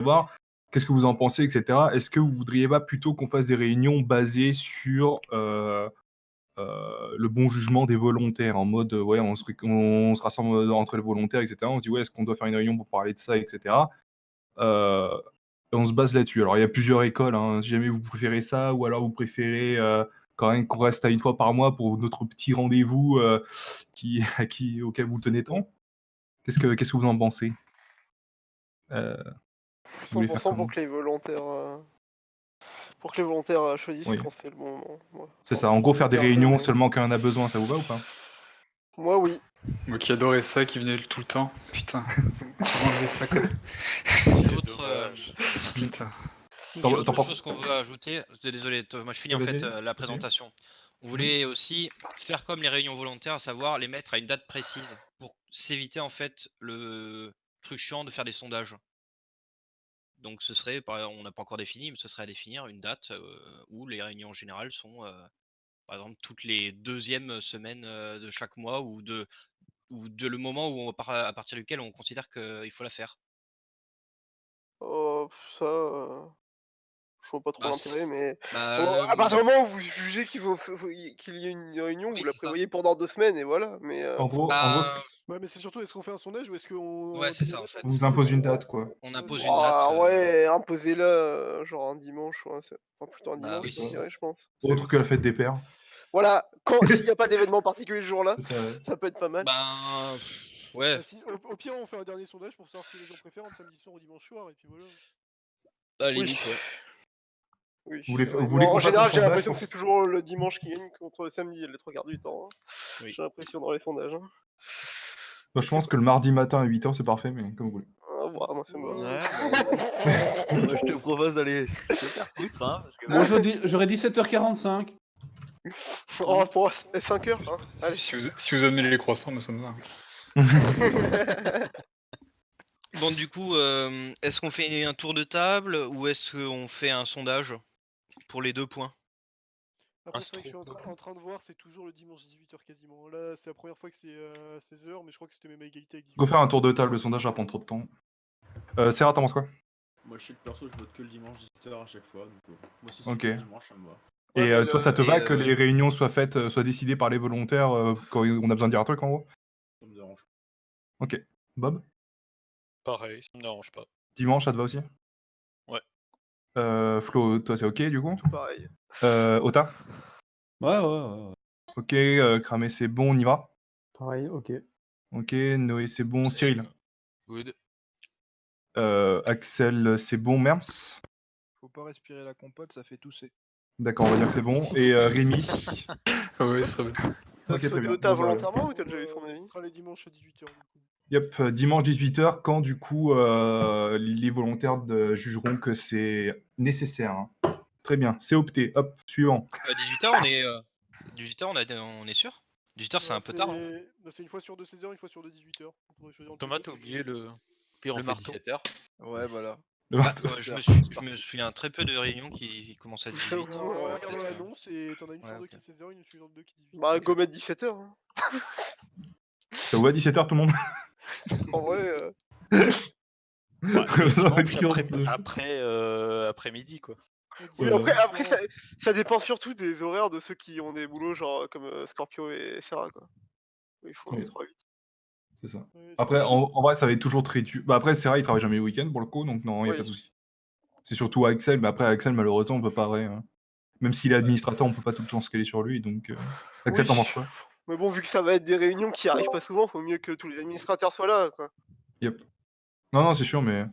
savoir qu'est-ce que vous en pensez, et cetera. Est-ce que vous voudriez pas plutôt qu'on fasse des réunions basées sur, le bon jugement des volontaires? En mode, ouais, on se rassemble, entre les volontaires, et cetera. On se dit: «Ouais, est-ce qu'on doit faire une réunion pour parler de ça?» et cetera. Heu, et on se base là-dessus. Alors il y a plusieurs écoles, hein, si jamais vous préférez ça ou alors vous préférez, quand même qu'on reste à une fois par mois pour notre petit rendez-vous, auquel vous tenez tant. Qu'est-ce que vous en pensez? Vous voulez faire 100% comment? pour que les volontaires choisissent Oui, quand c'est le bon moment. Moi, c'est enfin, ça. En pour gros, se faire des dire un peu, réunions mais seulement quand il y en a besoin, ça vous va ou pas? moi, oui. Moi qui adorais ça, qui venait tout le temps. Putain, faut enlever ça quoi. Et C'est l'autre, dommage. Putain. et Tu l'autre penses chose qu'on veut ajouter, désolé, moi je finis Oui, en fait vas-y, la continue. présentation. On Mmh. voulait aussi faire comme les réunions volontaires, à savoir les mettre à une date précise pour s'éviter en fait le truc chiant de faire des sondages. Donc ce serait, on n'a pas encore défini, mais ce serait à définir une date où les réunions générales sont, par exemple, toutes les deuxièmes semaines de chaque mois ou de le moment où à partir duquel on considère qu'il faut la faire. Ça, je vois pas trop Bah, l'intérêt, mais bah, bon, à partir du moment où vous jugez qu'il y ait une réunion, oui, vous la c'est ça. prévoyez pendant 2 semaines et voilà, mais En gros, ce que Bah, Ouais, mais c'est surtout, est-ce qu'on fait un sondage ou est-ce ouais, qu'on c'est dit la ça en date fait. on vous anticipée impose quoi? une date, quoi. On Ouais, c'est impose ça. une date. ouais, imposez-la, genre un dimanche ou enfin, plutôt un Bah dimanche, oui, ça C'est ça. m'irait, je pense. Autre que la fête des pères. Voilà, s'il y a pas d'événement particulier ce jour-là, C'est ça, ouais. ça peut être pas mal. ben, ouais, Bah, au pire, on fait un dernier sondage pour savoir ce que les gens préfèrent entre samedi soir ou dimanche soir, et puis voilà. à la Oui, limite, ouais. oui, Vous voulez c'est vrai. Mais vous voulez en qu'on fasse un général, j'ai sondage l'impression pour que c'est toujours le dimanche qui gagne contre le samedi les 3 quarts du temps, hein. Oui. J'ai l'impression dans les sondages, hein. Moi, je pense que le mardi matin à 8h, c'est parfait, mais comme vous voulez. Ah bah, moi ça me va. Ouais, bah, moi je te propose d'aller te faire foutre, hein, parce que Moi, bon. j'aurais dit 7h45. Oh, pour 5 heures, hein. Allez. Si vous amenez les croissants, moi ça me va. Bon, du coup, est-ce qu'on fait un tour de table ou est-ce qu'on fait un sondage pour les 2 points? Après, c'est vrai que je suis en train de voir, c'est toujours le dimanche 18h quasiment. Là, c'est la première fois que c'est 16h, mais je crois que c'était même à égalité avec Go 18h. faire un tour de table, le sondage va prendre trop de temps. Serra, t'en penses quoi? Moi, je sais que perso, je vote que le dimanche 18h à chaque fois, donc moi, si c'est OK. que le dimanche, ça me va. Ouais, Et mais toi, ça te Et va que les réunions soient faites, soient décidées par les volontaires, quand on a besoin de dire un truc, en gros? Ça me dérange OK. Bob? Pareil, ça me dérange pas. Dimanche, ça te va aussi? Ouais. Flo, toi, c'est OK, du coup? tout pareil. Ota? Ouais. OK, Cramé, c'est bon, on y va? Pareil, OK. OK, Noé, c'est bon, Cyril? Good. Axel, c'est bon, Merms? Faut pas respirer la compote, ça fait tousser. D'accord, on va dire que c'est bon. Et Rémi? Ah ouais, ça va. T'as OK, très sauté bien. au tas Bon, bah, volontairement ou t'as déjà eu son avis? Ce sera les dimanches à 18h du coup. yep, dimanche 18h, quand du coup, les volontaires jugeront que c'est nécessaire, hein. Très bien, c'est opté. Hop, suivant. 18h, on est sûr? 18h, c'est un peu tard, non? C'est une fois sur deux 16h, une fois sur deux 18h. Thomas, t'as oublié le Pire, on le fait marteau. 17h. Ouais, voilà. Le Bah, marteau. je C'est me souviens très peu de réunions qui commencent à 18. Non, regarde Peut-être, l'annonce et t'en as une ouais, sur deux OK. qui est 16h, une sur deux qui est 18h. Bah, go mettre 17h, hein. Ça vous va 17h tout le monde? En vrai, Bah, le dimanche Cure de- après-midi, quoi. oui, Ouais. après ça dépend surtout des horaires de ceux qui ont des boulots genre comme Scorpio et Serra, quoi. Ils font Oui. les 3-8. C'est ça. Ouais, Après, c'est- en vrai, ça va être toujours très bah, après, c'est vrai, il travaille jamais le week-end pour le coup, donc non, il y a pas Oui. de souci. C'est surtout Axel, mais après Axel, malheureusement, on peut pas, ouais, même s'il est administrateur, on peut pas tout le temps se caler sur lui, donc Axel, Oui. t'en penses quoi? Mais bon, vu que ça va être des réunions qui arrivent pas souvent, faut mieux que tous les administrateurs soient là, quoi. Yep. Non, c'est sûr, mais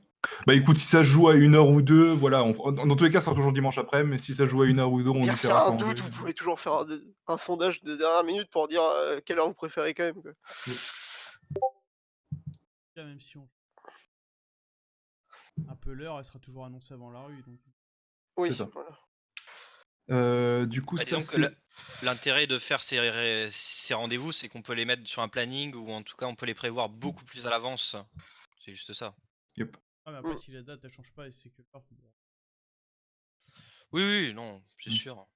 bah, écoute, si ça se joue à 1h ou 2, voilà, dans tous les cas, ça sera toujours dimanche après, mais si ça se joue à 1h ou 2, Au on pire, s'il y essaiera de a un s'arranger. doute, vous pouvez toujours faire un sondage de dernière minute pour dire quelle heure vous préférez quand même, quoi. Même si on un peu l'heure, elle sera toujours annoncée avant la rue. Donc... Oui, C'est ça. voilà. Du coup, Bah, ça, disons que c'est... l'intérêt de faire ces rendez-vous, c'est qu'on peut les mettre sur un planning ou en tout cas on peut les prévoir beaucoup plus à l'avance. C'est juste ça. Yep. Ah, mais après, si la date elle change pas et c'est que l'heure, bon. Oui, non, c'est sûr.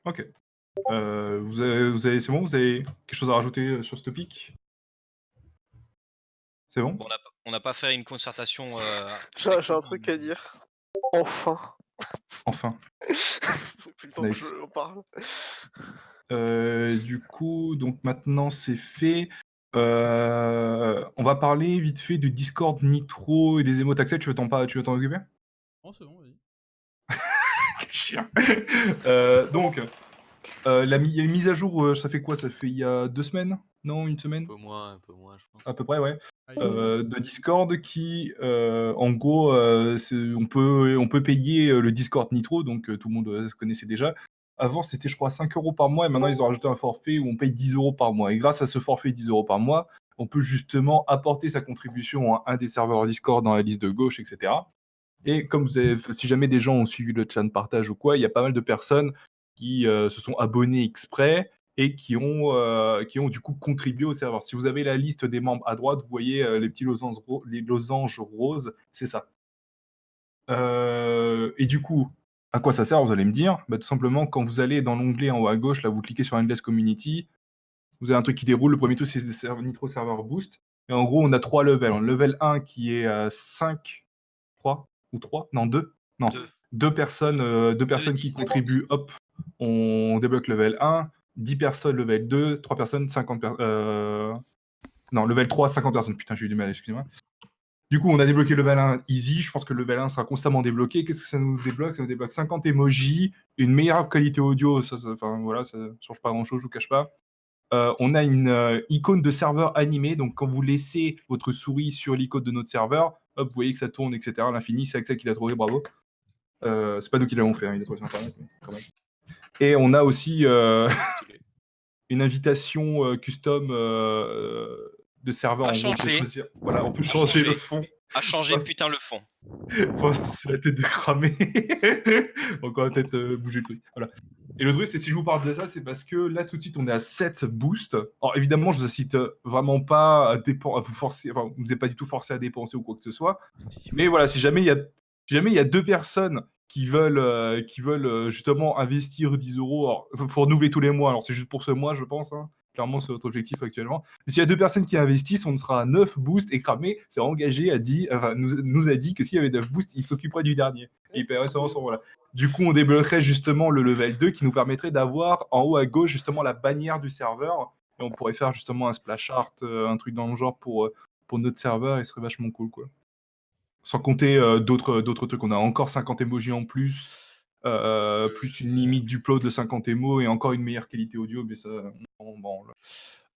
Ok. C'est bon, vous avez quelque chose à rajouter sur ce topic? C'est bon? Bon, on n'a pas fait une concertation. J'ai avec un eux, truc à dire. Enfin. Enfin. Depuis le temps que Nice. j'en parle. Du coup, donc maintenant c'est fait. On va parler vite fait du Discord Nitro et des emotes accès. Tu veux t'en occuper? Oh, c'est bon, vas-y. Quel chien. Donc, il y a une mise à jour, ça fait quoi? Ça fait il y a 2 semaines? Non, 1 semaine? un peu moins, je pense. À peu près, ouais. Ah, il y a- De Discord qui, en gros, on peut payer le Discord Nitro, donc tout le monde se connaissait déjà. Avant, c'était, je crois, 5 € par mois, et maintenant, ils ont rajouté un forfait où on paye 10 € par mois. Et grâce à ce forfait 10 € par mois, on peut justement apporter sa contribution à un des serveurs Discord dans la liste de gauche, etc. Et comme si jamais des gens ont suivi le chat de partage ou quoi, il y a pas mal de personnes qui se sont abonnées exprès et qui ont du coup contribué au serveur. Si vous avez la liste des membres à droite, vous voyez les petits losanges roses, c'est ça. Et du coup, à quoi ça sert, vous allez me dire? Bah, tout simplement, quand vous allez dans l'onglet en haut à gauche, là, vous cliquez sur Endless Community, vous avez un truc qui déroule. Le premier truc, c'est Nitro Server Boost. Et en gros, on a 3 levels. Un level 1 qui est 5, 3 ou 3, non 2. Non, Deux. 2 personnes, qui 10, 50. contribuent, hop, on débloque level 1, 10 personnes level 2, 3 personnes, 50 non, level 3, 50 personnes. Putain, j'ai eu du mal, excusez-moi. Du coup, on a débloqué level 1 easy. Je pense que le level 1 sera constamment débloqué. Qu'est-ce que ça nous débloque? Ça nous débloque 50 emojis, une meilleure qualité audio. Enfin, voilà, ça change pas grand-chose, je vous cache pas. On a une icône de serveur animée. Donc, quand vous laissez votre souris sur l'icône de notre serveur, hop, vous voyez que ça tourne, etc. à l'infini. C'est Axel qui l'a trouvé, bravo. C'est pas nous qui l'avons fait, hein, il est trouvé sur Internet, mais quand même. Et on a aussi une invitation custom de serveur. À En gros, on peut changer. choisir. Voilà, on peut À changer le changer. fond. À changer, Parce- putain, le fond. Pour l'instant, c'est la tête de cramer. Encore la tête bouger le truc. Voilà. Et le truc, c'est si je vous parle de ça, c'est parce que là, tout de suite, on est à 7 boosts. Alors, évidemment, je vous incite vraiment pas à vous forcer, enfin, vous n'êtes pas du tout forcé à dépenser ou quoi que ce soit. Mais voilà, si jamais il y a 2 personnes qui veulent justement investir 10 €, alors, faut renouveler tous les mois. Alors, c'est juste pour ce mois, je pense, hein. Clairement, c'est notre objectif actuellement. Mais s'il y a 2 personnes qui investissent, on sera à 9 boosts et Cramé s'est engagé, nous a dit que s'il y avait 9 boosts, il s'occuperait du dernier. Et il paierait son voilà. Du coup, on débloquerait justement le level 2 qui nous permettrait d'avoir en haut à gauche justement la bannière du serveur. Et on pourrait faire justement un splash art, un truc dans le genre pour notre serveur, et ce serait vachement cool, quoi. Sans compter d'autres trucs. On a encore 50 emojis en plus, plus une limite d'upload de 50 émos et encore une meilleure qualité audio, mais ça, on branle.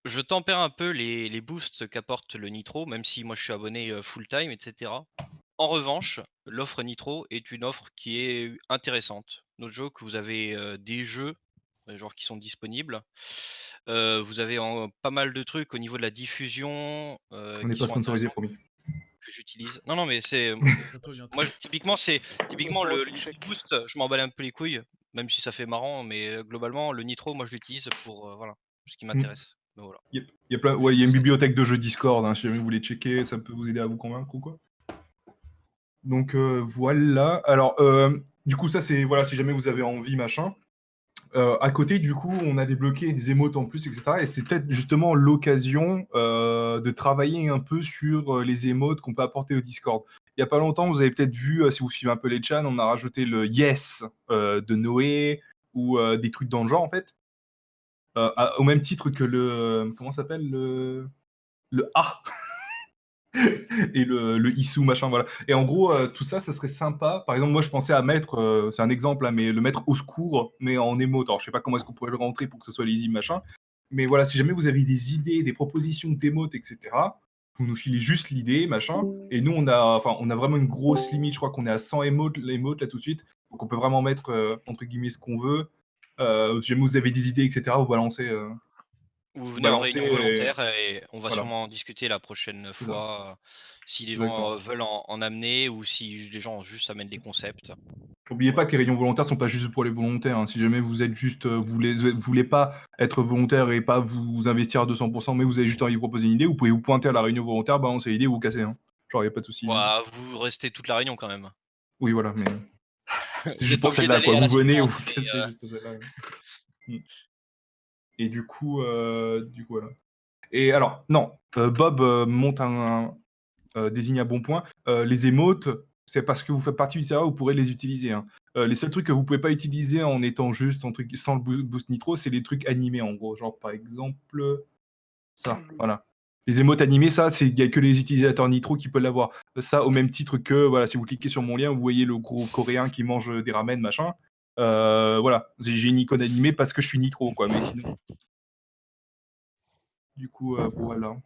Je tempère un peu les boosts qu'apporte le Nitro, même si moi je suis abonné full time, etc. En revanche, l'offre Nitro est une offre qui est intéressante. Notre jeu, que vous avez des jeux genre qui sont disponibles. Vous avez pas mal de trucs au niveau de la diffusion On n'est qui pas sont sponsorisé, intéressants, promis. que j'utilise. Non, mais c'est Bientôt, bientôt. moi typiquement Pour un le free check. boost, je m'en bats un peu les couilles, même si ça fait marrant, mais globalement le Nitro, moi je l'utilise pour voilà, ce qui m'intéresse. Donc, voilà. Il y a une bibliothèque de jeux Discord, hein, si jamais vous voulez checker, ça peut vous aider à vous convaincre ou quoi. Donc voilà. Alors, du coup, ça c'est voilà, si jamais vous avez envie, machin. À côté, du coup, on a débloqué des émotes en plus, etc. Et c'est peut-être justement l'occasion de travailler un peu sur les émotes qu'on peut apporter au Discord. Il y a pas longtemps, vous avez peut-être vu, si vous suivez un peu les chans, on a rajouté le yes de Noé ou des trucs dans le genre en fait. Au même titre que le comment ça s'appelle le A et le issou machin, voilà. Et en gros, tout ça, ça serait sympa. Par exemple, moi, je pensais à mettre, c'est un exemple, hein, mais le mettre au secours, mais en émote. Alors, je sais pas comment est-ce qu'on pourrait le rentrer pour que ce soit lisible, machin. Mais voilà, si jamais vous avez des idées, des propositions d'émotes, etc., vous nous filez juste l'idée, machin. Et nous, on a vraiment une grosse limite. Je crois qu'on est à 100 émotes là tout de suite. Donc, on peut vraiment mettre, entre guillemets, ce qu'on veut. Si jamais vous avez des idées, etc., vous balancez. Vous venez en Balancez réunion et volontaire et on va voilà. sûrement en discuter la prochaine C'est ça. fois si les gens D'accord. veulent en amener ou si les gens juste amènent des concepts. N'oubliez pas que les réunions volontaires sont pas juste pour les volontaires, hein. Si jamais vous êtes juste, vous voulez pas être volontaire et pas vous investir à 200%, mais vous avez juste envie de proposer une idée, vous pouvez vous pointer à la réunion volontaire, balancer l'idée ou vous casser, hein. Genre, y a pas de souci, hein. Ouah, vous restez toute la réunion quand même. Oui, voilà, mais c'est Vous juste êtes pas pour obligé celle-là, d'aller quoi. à Vous la venez ou suivante, vous mais cassez juste celle-là. Ouais. Et du coup, voilà. Et alors, non, Bob monte désigne un bon point. Les émotes, c'est parce que vous faites partie du serveur, vous pourrez les utiliser, hein. Les seuls trucs que vous pouvez pas utiliser en étant juste sans le boost nitro, c'est les trucs animés en gros. Genre par exemple, ça, voilà. Les émotes animées, ça, il n'y a que les utilisateurs nitro qui peuvent l'avoir. Ça, au même titre que, voilà, si vous cliquez sur mon lien, vous voyez le gros coréen qui mange des ramen, machin. Voilà, j'ai une icône animée parce que je suis nitro, quoi, mais sinon. Du coup, voilà.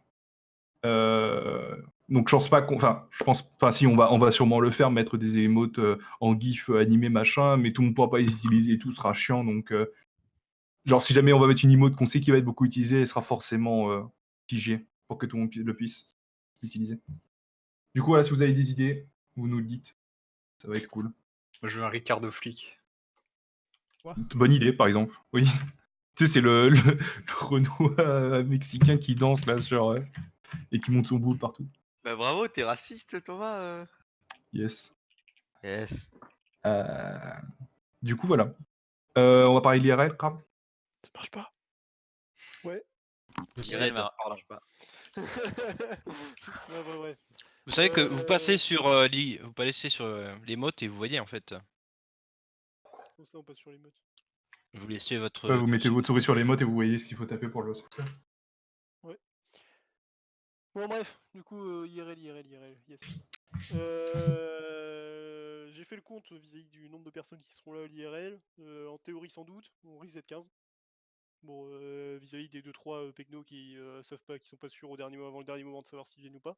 Donc je pense pas si on va sûrement le faire, mettre des émotes en gif animé machin, mais tout le monde pourra pas les utiliser et tout sera chiant. Donc genre si jamais on va mettre une emote qu'on sait qui va être beaucoup utilisée, elle sera forcément figée pour que tout le monde le puisse utiliser. Du coup voilà, si vous avez des idées, vous nous le dites, ça va être cool. Moi, je veux un Ricardo flic. Bonne idée par exemple, oui. Tu sais c'est le Renoir mexicain qui danse là sur et qui monte son boule partout. Bah bravo, t'es raciste Thomas. Yes. Yes. Du coup voilà. On va parler de l'IRL, Crap. Ça marche pas. Ouais. L'IRL marche pas. Ouais. Vous savez que vous passez sur les mots et vous voyez en fait. Comme ça, on passe sur les modes. Vous laissez votre. Ouais, vous mettez votre souris sur les mots et vous voyez ce qu'il faut taper pour le sortir. Ouais. Bon bref, du coup IRL, yes. J'ai fait le compte vis-à-vis du nombre de personnes qui seront là à l'IRL. En théorie sans doute, on risque d'être 15. Bon, vis-à-vis des 2-3 pecnos qui savent pas, qui sont pas sûrs avant le dernier moment de savoir s'ils viennent ou pas.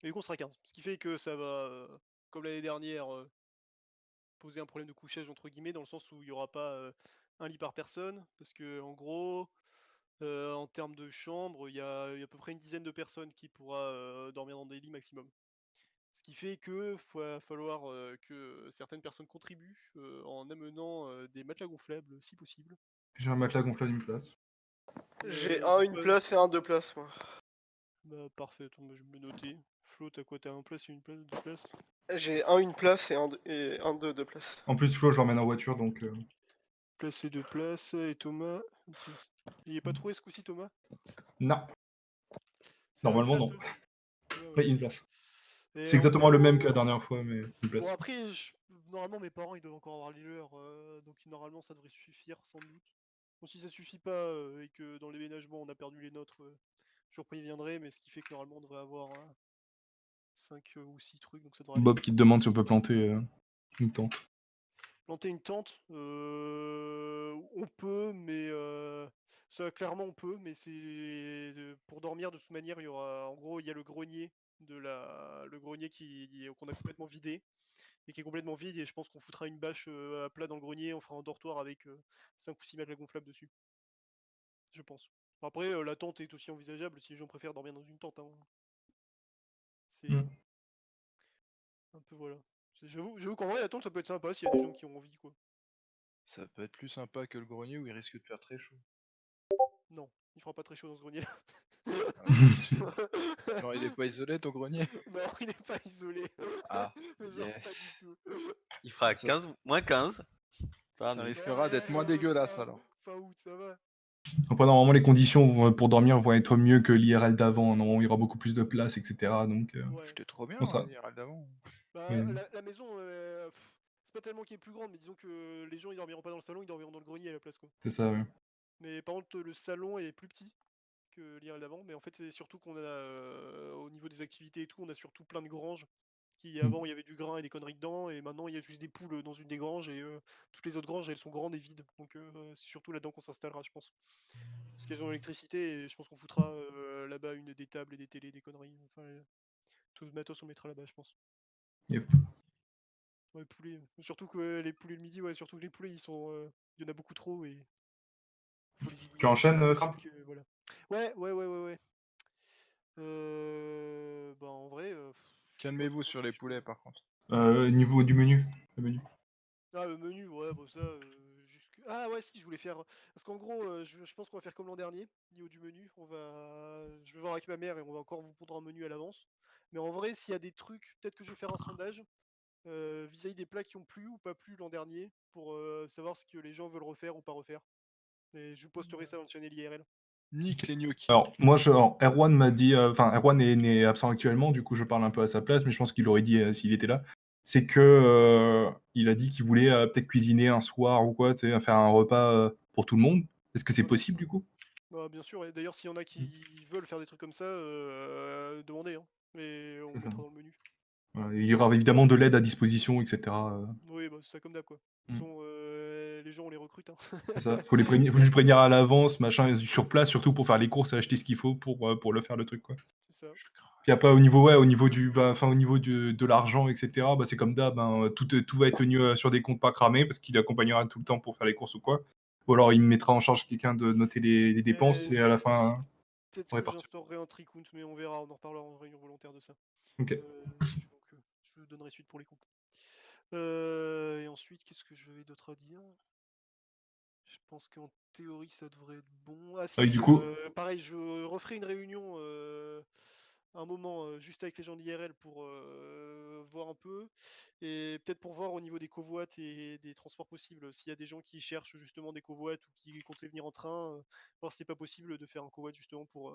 Et du coup on sera 15. Ce qui fait que ça va, comme l'année dernière, poser un problème de couchage entre guillemets, dans le sens où il n'y aura pas un lit par personne. Parce que en gros, en termes de chambre, il y a à peu près une dizaine de personnes qui pourra dormir dans des lits maximum. Ce qui fait que va falloir que certaines personnes contribuent en amenant des matelas gonflables si possible. J'ai un matelas gonflable d'une place. J'ai un une place et un 2 places, moi. Bah parfait, attends, je vais me le noter. Flo, t'as quoi? T'as un place et une place, deux places? J'ai un une place et un 2 places. En plus, Flo, je l'emmène en voiture, donc... Place et deux places, et Thomas... Il est pas trouvé ce coup-ci, Thomas? Non. C'est la même Normalement, place, non. Thomas? Oui, une place. Et C'est en exactement le gros, même que la dernière fois, mais une place. Bon après, normalement mes parents ils doivent encore avoir les leurs, donc normalement ça devrait suffire sans doute. Bon si ça suffit pas et que dans l'éménagement on a perdu les nôtres, je vous préviendrai, mais ce qui fait que normalement on devrait avoir 5 ou 6 trucs, donc ça devrait aller. Bob qui te demande si on peut planter une tente. Planter une tente, on peut, mais ça clairement on peut, mais c'est pour dormir de toute manière il y aura, en gros il y a le grenier le grenier qu'on a complètement vidé et qui est complètement vide, et je pense qu'on foutra une bâche à plat dans le grenier, on fera un dortoir avec 5 ou 6 matelas gonflables dessus. Je pense. Après la tente est aussi envisageable si les gens préfèrent dormir dans une tente, hein. C'est un peu voilà. J'avoue qu'en vrai la tente ça peut être sympa s'il y a des gens qui ont envie quoi. Ça peut être plus sympa que le grenier où il risque de faire très chaud. Non, il fera pas très chaud dans ce grenier là. Genre il est pas isolé ton grenier? Non, il est pas isolé. Ah, Genre yes. pas du tout. Il fera 15, moins 15. Ça risquera d'être moins dégueulasse alors. Fin août, ça va. Après, normalement, les conditions pour dormir vont être mieux que l'IRL d'avant. Non, il y aura beaucoup plus de place, etc. Donc, Ouais. J'étais trop bien on sera... l'IRL d'avant. Bah, Oui. la maison, c'est pas tellement qu'elle est plus grande, mais disons que les gens ils dormiront pas dans le salon, ils dormiront dans le grenier à la place quoi. C'est ça, oui. Mais par contre, le salon est plus petit que l'IRL d'avant, mais en fait, c'est surtout qu'on a, au niveau des activités et tout, on a surtout plein de granges. Avant, il y avait du grain et des conneries dedans, et maintenant, il y a juste des poules dans une des granges, et toutes les autres granges, elles sont grandes et vides. Donc, c'est surtout là-dedans qu'on s'installera, je pense. Parce qu'elles ont l'électricité, et je pense qu'on foutra là-bas des tables et des télés, des conneries. Enfin, tout le matos, on mettra là-bas, je pense. Yep. Ouais, poulets. Surtout que les poulets le midi, ouais, surtout que les poulets, il y en a beaucoup trop, et faut les Tu enchaînes, Crap? voilà. Ouais. Bah en vrai. Calmez-vous sur les poulets par contre. Niveau du menu. Le menu. Ah, le menu, ouais, bon, ça. Ah, ouais, si, je voulais faire. Parce qu'en gros, je pense qu'on va faire comme l'an dernier, niveau du menu. Je vais voir avec ma mère et on va encore vous pondre un menu à l'avance. Mais en vrai, s'il y a des trucs, peut-être que je vais faire un sondage vis-à-vis des plats qui ont plu ou pas plu l'an dernier pour savoir ce que les gens veulent refaire ou pas refaire. Et je vous posterai ça dans le channel IRL. Nique les gnocchis. Alors, moi, Erwan m'a dit, enfin, Erwan est absent actuellement, du coup, je parle un peu à sa place, mais je pense qu'il aurait dit s'il était là. C'est que il a dit qu'il voulait peut-être cuisiner un soir ou quoi, tu sais, faire un repas pour tout le monde. Est-ce que c'est Ouais, bien possible sûr. du coup? Bah, bien sûr, et d'ailleurs, s'il y en a qui veulent faire des trucs comme ça, demandez, hein. Et on C'est ça. mettra dans le menu. Voilà, il y aura évidemment de l'aide à disposition, etc. Oui, bah, c'est ça comme d'hab, quoi. De Mm. toute façon, les gens, on les recrute, hein. C'est ça. Faut juste prévenir à l'avance, machin, sur place, surtout pour faire les courses et acheter ce qu'il faut pour le faire le truc, quoi. C'est ça. Puis après, au niveau au niveau de l'argent, etc., bah, c'est comme d'hab, hein, tout va être tenu sur des comptes pas cramés parce qu'il accompagnera tout le temps pour faire les courses ou quoi. Ou alors il mettra en charge quelqu'un de noter les dépenses et à la fin, Peut-être on que répartit. j'instaurerai un tricount, mais on verra, on en reparlera en réunion volontaire de ça. Ok. Donc, je donnerai suite pour les comptes. Et ensuite, qu'est-ce que j'avais d'autre à dire? Je pense qu'en théorie, ça devrait être bon. Ah si, Et du coup, pareil, je referai une réunion un moment juste avec les gens d'IRL pour voir un peu. Et peut-être pour voir au niveau des covoites et des transports possibles, s'il y a des gens qui cherchent justement des covoites ou qui comptaient venir en train, voir si c'est pas possible de faire un covoit justement pour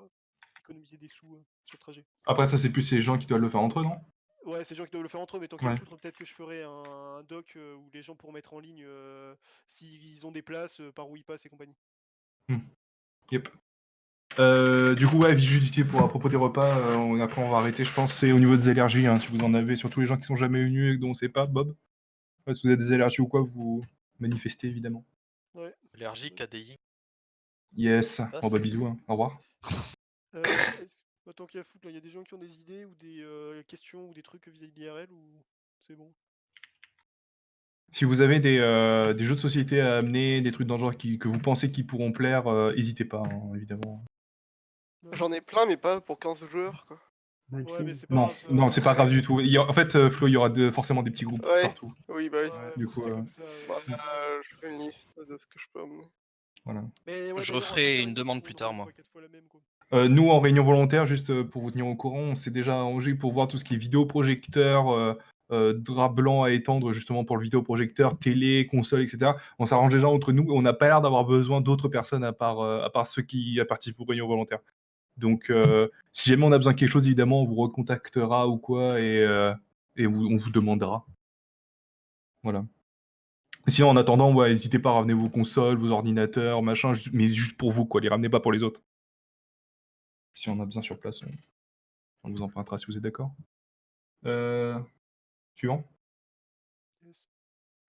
économiser des sous sur le trajet. après ça, c'est plus les gens qui doivent le faire entre eux, non? Ouais, c'est les gens qui doivent le faire entre eux, mais tant qu'à y Ouais. foutre, peut-être que je ferai un doc où les gens pourront mettre en ligne s'ils ont des places, par où ils passent et compagnie. Yep. Du coup, ouais, juste pour à propos des repas, après on va arrêter, je pense, c'est au niveau des allergies, hein, si vous en avez, surtout les gens qui sont jamais venus et dont on sait pas, Bob. Si vous avez des allergies ou quoi, vous manifestez évidemment. Ouais. Allergique à des Yes. Bon bah bisous, hein. Au revoir. Tant qu'il y a foutre, là, il y a des gens qui ont des idées ou des questions ou des trucs vis-à-vis de l'IRL ou c'est bon? Si vous avez des jeux de société à amener, des trucs dans le genre que vous pensez qui pourront plaire, hésitez pas, hein, évidemment. J'en ai plein, mais pas pour 15 joueurs, quoi. Ouais, mais c'est pas Non, grave. Ça... non, c'est pas grave du tout. En fait, Flo, il y aura forcément des petits groupes Ouais, partout. oui, bah oui. Du coup, comme ça, Bah, je fais une liste de ce que je peux amener. voilà. Mais ouais, Je d'ailleurs, referai faire une liste demande pour plus qu'on tard, ramène moi. pas 4 fois la même, quoi. Nous, en réunion volontaire, juste pour vous tenir au courant, on s'est déjà arrangé pour voir tout ce qui est vidéoprojecteur, drap blanc à étendre justement pour le vidéoprojecteur, télé, console, etc. On s'arrange déjà entre nous et on n'a pas l'air d'avoir besoin d'autres personnes à part ceux qui participent aux réunions volontaires. Donc, si jamais on a besoin de quelque chose, évidemment, on vous recontactera ou quoi et on vous demandera. Voilà. Sinon, en attendant, ouais, n'hésitez pas à ramener vos consoles, vos ordinateurs, machin, mais juste pour vous, quoi. Les ramenez pas pour les autres. Si on a besoin sur place, on vous empruntera si vous êtes d'accord. Suivant. Yes.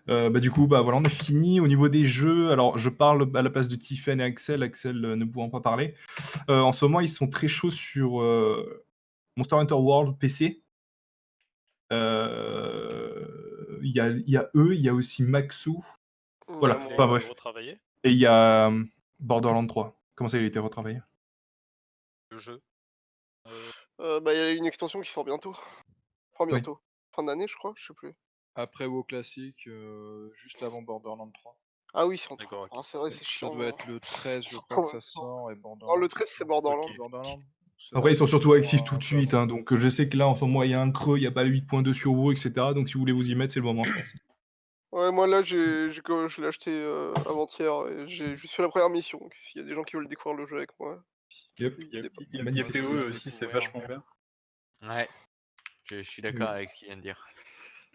Bah, du coup, bah, voilà, on a fini. Au niveau des jeux, alors je parle à la place de Tiffen et Axel, ne pouvant pas parler. En ce moment, ils sont très chauds sur Monster Hunter World PC. Il y a eux, il y a aussi Maxou. Voilà, Ouais, enfin bref. retravaillé Et il y a Borderlands 3. Comment ça, il a été retravaillé? le jeu. bah, il y a une extension qui sort bientôt. Enfin, Oui. bientôt. Fin d'année, je crois, je sais plus. Après WoW classique, juste avant Borderlands 3. Ah oui, c'est en D'accord, ok. Ah, c'est vrai, c'est Ça chiant. doit être le 13, je crois que ça sort, et Non, Borderlands. le 13, c'est Borderlands. Borderlands. Après, ils sont surtout actifs tout de un peu suite, avant. hein, donc je sais que là, en ce moment, il y a un creux, il n'y a pas le 8.2 sur WoW, etc. Donc si vous voulez vous y mettre, c'est le moment, je pense. Ouais, moi là, je l'ai acheté avant-hier et j'ai juste fait la première mission. Donc, s'il y a des gens qui veulent découvrir le jeu avec moi, Yep. n'hésitez pas. Il y a PoE aussi, c'est vachement bien. Ouais, je suis d'accord avec ce qu'il vient de dire.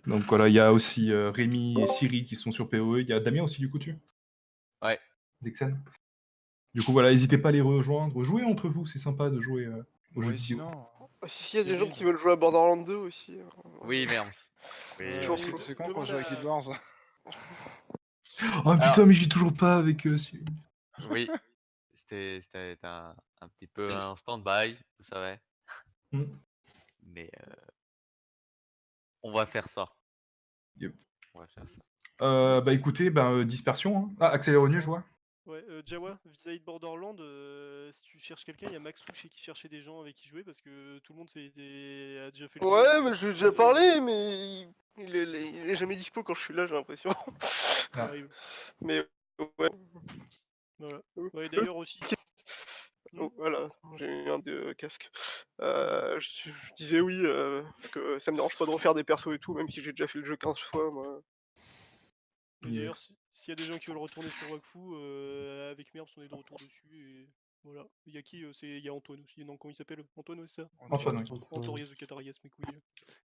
Donc voilà, il y a aussi Rémi et Siri qui sont sur PoE. Il y a Damien aussi, du coup, dessus. Ouais. Dexen. Du coup, voilà, n'hésitez pas à les rejoindre. Jouez entre vous, c'est sympa de jouer aux jeux Ouais, vidéo. sinon. S'il y a des gens qui veulent jouer à Borderlands 2 aussi. Oui, merde. C'est toujours chaud. C'est quand qu'on joue à Guild Wars? Oh putain, mais j'ai toujours pas avec Oui, c'était un petit peu un stand-by, vous savez. Hmm. Mais on va faire ça. Yep. On va faire ça. Bah écoutez, dispersion. Hein. Ah, Axel est revenu, je vois. Ouais, Jawa, vis-à-vis de Borderlands, si tu cherches quelqu'un, il y a Maxou chez qui cherchait des gens avec qui jouer parce que tout le monde a déjà fait le tour. Ouais, mais je lui ai déjà parlé, mais il est jamais dispo quand je suis là, j'ai l'impression. Ça arrive. Mais ouais. Voilà. Ouais, d'ailleurs aussi. Oh, voilà, j'ai eu un de casque. Je disais oui, parce que ça me dérange pas de refaire des persos et tout, même si j'ai déjà fait le jeu 15 fois, moi. Et d'ailleurs, s'il y a des gens qui veulent retourner sur Wakfu, avec Merps, on est de retour dessus. Voilà. Il y a qui Il y a Antoine aussi. Non, comment il s'appelle Antoine, ouais, c'est ça Antoine, oui. Antorias de Catarias, mes couilles.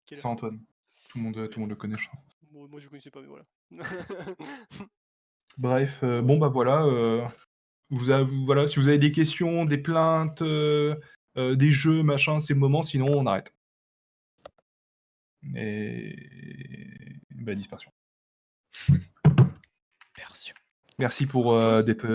Quel C'est Antoine. Tout le monde le connaît, je crois. Bon, moi je connaissais pas, mais voilà. Bref, bon bah voilà, voilà, si vous avez des questions, des plaintes, des jeux, machin, c'est le moment, sinon on arrête. Et bah dispersion. Persion. Merci pour Tous. d'être